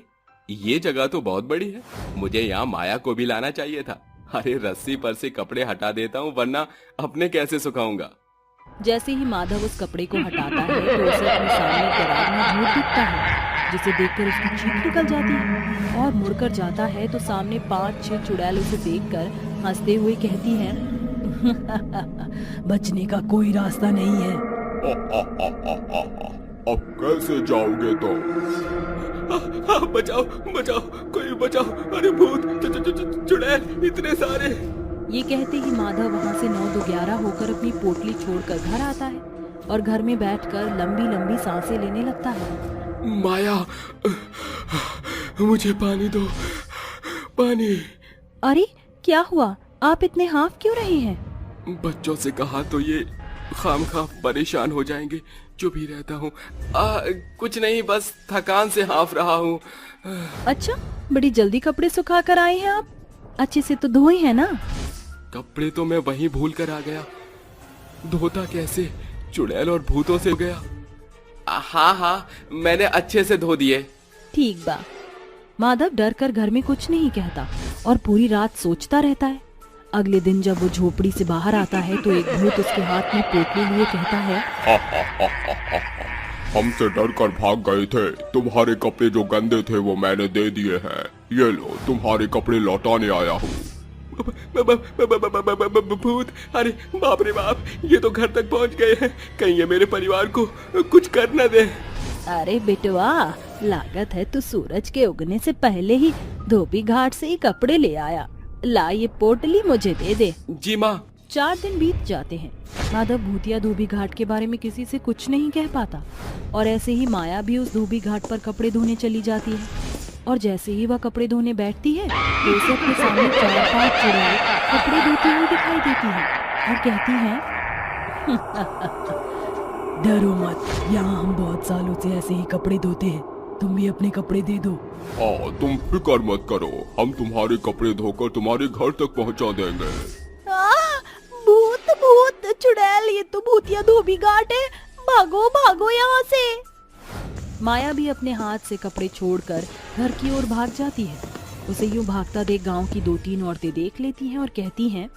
Speaker 5: ये जगह तो बहुत बड़ी है, मुझे यहाँ माया को भी लाना चाहिए था। अरे रस्सी पर से कपड़े हटा देता हूँ, वरना अपने कैसे सुखाऊंगा।
Speaker 1: जैसे ही माधव उस कपड़े को हटाता है तो उसे अपने सामने दरार में भूत दिखता है, जिसे देखकर उसकी चीख निकल जाती है और मुड़कर जाता है तो सामने 5-6 चुड़ैल उसे देखकर हंसते हुए कहती हैं,
Speaker 2: बचने का कोई रास्ता नहीं है।
Speaker 4: अब कैसे जाओगे तो? बचाओ बचाओ, कोई बचाओ, अरे भूत चुड़ैल इतने सारे।
Speaker 1: ये कहते ही माधव वहाँ से 9-2-11 होकर अपनी पोटली छोड़कर घर आता है और घर में बैठकर लंबी लंबी सांसें लेने लगता है।
Speaker 4: माया, मुझे पानी दो, पानी।
Speaker 1: अरे क्या हुआ, आप इतने हाफ क्यों रहे हैं?
Speaker 4: बच्चों से कहा तो ये खामखा परेशान हो जाएंगे, चुप ही रहता हूँ।
Speaker 5: कुछ नहीं, बस थकान से हाफ रहा हूँ।
Speaker 1: अच्छा, बड़ी जल्दी कपड़े सुखा कर आए हैं आप? अच्छे से तो धोए हैं ना?
Speaker 4: कपड़े तो मैं वहीं भूल कर आ गया, धोता कैसे? चुड़ैल और भूतों से गया।
Speaker 5: हाँ, मैंने अच्छे से धो दिए।
Speaker 1: ठीक बा। माधव डर कर घर में कुछ नहीं कहता और पूरी रात सोचता रहता है। अगले दिन जब वो झोपड़ी से बाहर आता है तो एक भूत उसके हाथ में पोटली लिए कहता है,
Speaker 4: हमसे डर कर भाग गए थे, तुम्हारे कपड़े जो गंदे थे वो मैंने दे दिए हैं, ये लो तुम्हारे कपड़े लौटाने आया हूँ।
Speaker 5: भूत, अरे बाप रे बाप, ये तो घर तक पहुँच गए हैं, कहीं ये मेरे परिवार को कुछ कर न दे।
Speaker 1: अरे बेटवा, लागत है तू सूरज के उगने से पहले ही धोबी घाट से ही कपड़े ले आया। ला ये पोटली मुझे दे दे।
Speaker 5: जी माँ।
Speaker 1: 4 दिन बीत जाते हैं। माधव भूतिया धोबी घाट के बारे में किसी से कुछ नहीं कह पाता और ऐसे ही माया भी उस धोबी घाट पर कपड़े धोने चली जाती है और जैसे ही वह कपड़े धोने बैठती है तो उसे अपने सामने 4-5 चुड़ैल कपड़े धोती हुई दिखाई देती है और कहती हैं,
Speaker 2: डरो मत, यहाँ हम बहुत सालों से ऐसे ही कपड़े धोते हैं, तुम भी अपने कपड़े दे दो।
Speaker 4: तुम फिक्र मत करो, हम तुम्हारे कपड़े धोकर तुम्हारे घर तक पहुँचा देंगे।
Speaker 1: भूत भूत चुड़ैल, ये तो भूतिया धोबी घाट है, भागो भागो यहाँ से। माया भी अपने हाथ से कपड़े छोड़कर घर की ओर भाग जाती है। उसे यूं भागता देख गांव की 2-3 औरतें देख लेती हैं और कहती हैं,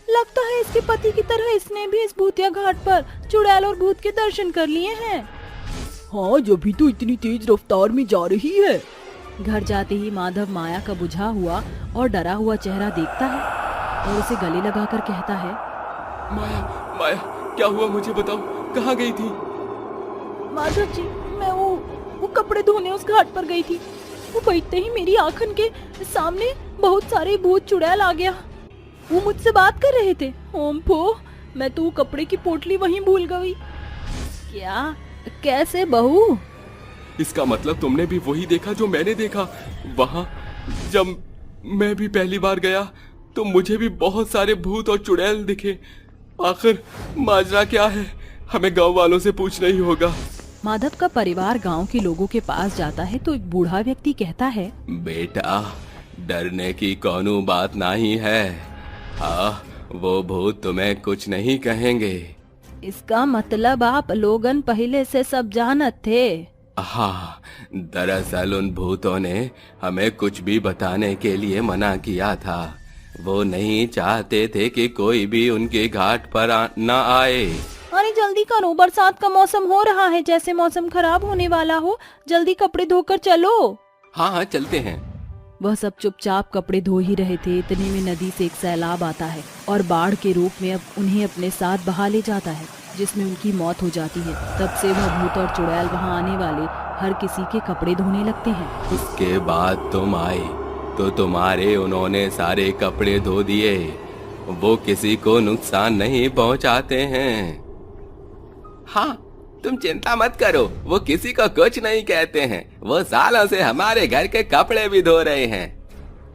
Speaker 1: लगता है इसके पति की तरह इसने भी इस भूतिया घाट पर चुड़ैल और भूत के दर्शन कर लिए हैं।
Speaker 2: हाँ, जब भी तो इतनी तेज रफ्तार में जा रही है।
Speaker 1: घर जाते ही माधव माया का बुझा हुआ और डरा हुआ चेहरा देखता है और उसे गले लगाकर कहता है,
Speaker 5: माया क्या हुआ, मुझे बताओ, कहाँ गई थी?
Speaker 1: माधव जी, मैं वो कपड़े धोने उस घाट पर गई थी। वो बैठते ही मेरी आंखन के सामने बहुत सारे भूत चुड़ैल आ गया। वो मुझसे बात कर रहे थे। ओम फो, मैं तो कपड़े की पोटली वहीं भूल गई। क्या? कैसे बहू?
Speaker 5: इसका मतलब तुमने भी वही देखा जो मैंने देखा वहाँ? जब मैं भी पहली बार गया तो मुझे भी बहुत सारे भूत और चुड़ैल दिखे। आखिर माजरा क्या है, हमें गांव वालों से पूछना ही होगा।
Speaker 1: माधव का परिवार गांव के लोगों के पास जाता है तो एक बूढ़ा व्यक्ति कहता है,
Speaker 5: बेटा, डरने की कोनो बात नहीं है। हाँ, वो भूत तुम्हें कुछ नहीं कहेंगे।
Speaker 1: इसका मतलब आप लोगन पहले से सब जानत थे?
Speaker 5: हाँ, दरअसल उन भूतों ने हमें कुछ भी बताने के लिए मना किया था। वो नहीं चाहते थे कि कोई भी उनके घाट पर न आए।
Speaker 1: अरे जल्दी करो, बरसात का मौसम हो रहा है, जैसे मौसम खराब होने वाला हो। जल्दी कपड़े धोकर चलो।
Speaker 5: हाँ, चलते हैं।
Speaker 1: वह सब चुपचाप कपड़े धो ही रहे थे, इतने में नदी से एक सैलाब आता है और बाढ़ के रूप में अब उन्हें अपने साथ बहा ले जाता है, जिसमें उनकी मौत हो जाती है। तब से वह भूत और चुड़ैल वहाँ आने वाले हर किसी के कपड़े धोने लगते हैं।
Speaker 5: उसके बाद तुम आए तो तुम्हारे उन्होंने सारे कपड़े धो दिए। वो किसी को नुकसान नहीं पहुँचाते हैं। हाँ, तुम चिंता मत करो, वो किसी को कुछ नहीं कहते हैं। वो सालों से हमारे घर के कपड़े भी धो रहे हैं।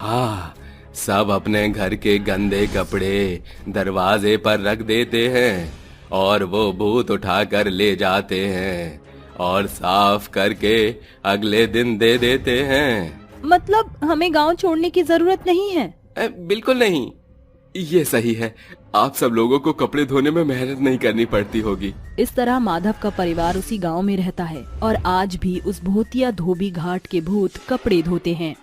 Speaker 5: हाँ, सब अपने घर के गंदे कपड़े दरवाजे पर रख देते हैं और वो भूत उठा कर ले जाते हैं और साफ करके अगले दिन दे देते हैं।
Speaker 1: मतलब हमें गांव छोड़ने की जरूरत नहीं है?
Speaker 5: बिल्कुल नहीं, ये सही है। आप सब लोगों को कपड़े धोने में मेहनत नहीं करनी पड़ती होगी।
Speaker 1: इस तरह माधव का परिवार उसी गांव में रहता है और आज भी उस भूतिया धोबी घाट के भूत कपड़े धोते हैं।